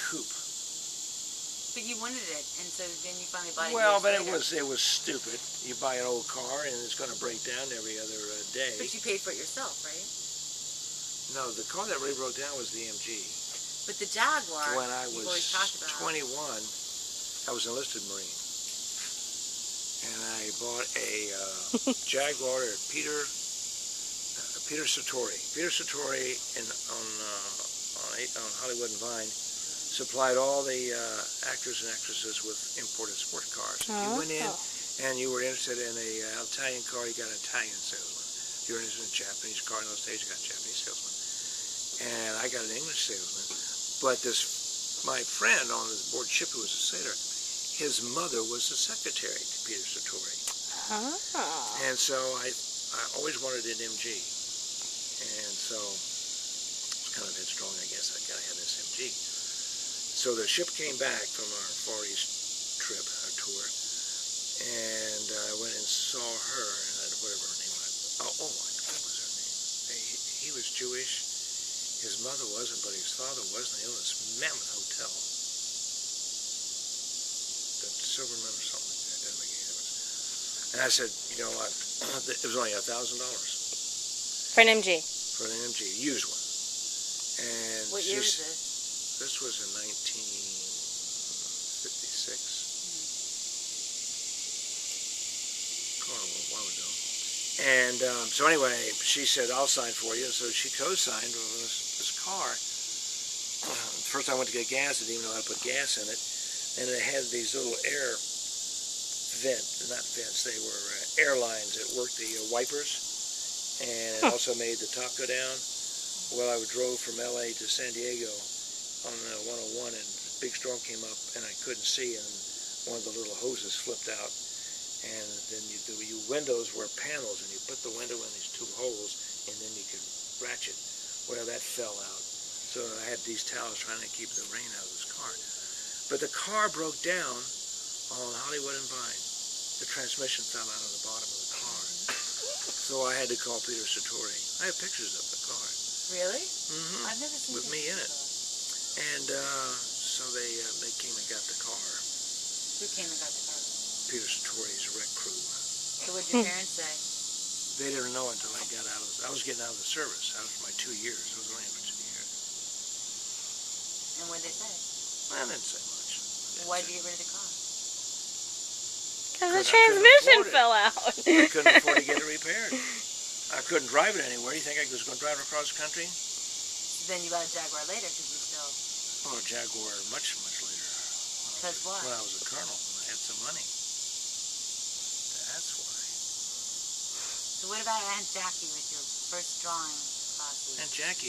coupe. But you wanted it, and so then you finally bought it. Well, but years later. it was stupid. You buy an old car and it's going to break down every other day. But you paid for it yourself, right? No, the car that really broke down was the MG. But the Jaguar, when I was always talked about. 21, I was an enlisted Marine, and I bought a Jaguar at Peter Sartori. Peter Sartori on Hollywood and Vine supplied all the actors and actresses with imported sports cars. If you went in and you were interested in an Italian car, you got an Italian salesman. If you were interested in a Japanese car in those days, you got a Japanese salesman. And I got an English salesman. But my friend on the board ship who was a sailor, his mother was the secretary to Peter Sartori. And so I always wanted an MG. And so it's kind of headstrong, I guess. I got to have this MG. So the ship came back from our Far East trip, our tour, and I went and saw her, and whatever her name was. What was her name? He was Jewish. His mother wasn't, but his father was, and they owned this mammoth hotel. The Silverman or something like that. Doesn't make any difference. And I said, you know, it was only $1,000 For an MG. for an MG, used one. And What year was this? This was in 1956. Oh, a while ago. And so anyway, she said, I'll sign for you. So she co-signed this car. First I went to get gas. I didn't even know how to put gas in it. And it had these little not vents, they were airlines that worked the wipers. And it also made the top go down. Well, I drove from LA to San Diego on 101, and a big storm came up, and I couldn't see, and one of the little hoses flipped out. And then the windows were panels, and you put the window in these two holes, and then you could ratchet. Well, that fell out. So I had these towels trying to keep the rain out of this car. But the car broke down on Hollywood and Vine. The transmission fell out of the bottom of the car. So I had to call Peter Sartori. I have pictures of the car. Really? Mm-hmm. I've never seen with me in it. And so they came and got the car. Who came and got the car? Peter Sartori's wreck crew. So what did your parents say? They didn't know until I got out of I was getting out of the service. That was my 2 years. I was only in for 2 years. And what did they say? I didn't say much. Why did you get rid of the car? Because the transmission fell out. I couldn't afford to get it repaired. I couldn't drive it anywhere. You think I was going to drive it across the country? So then you bought a Jaguar later because you still... Oh, a Jaguar much, much later. Because what? When I was a colonel and I had some money. That's why. So what about Aunt Jackie with your first drawing classes? Aunt Jackie.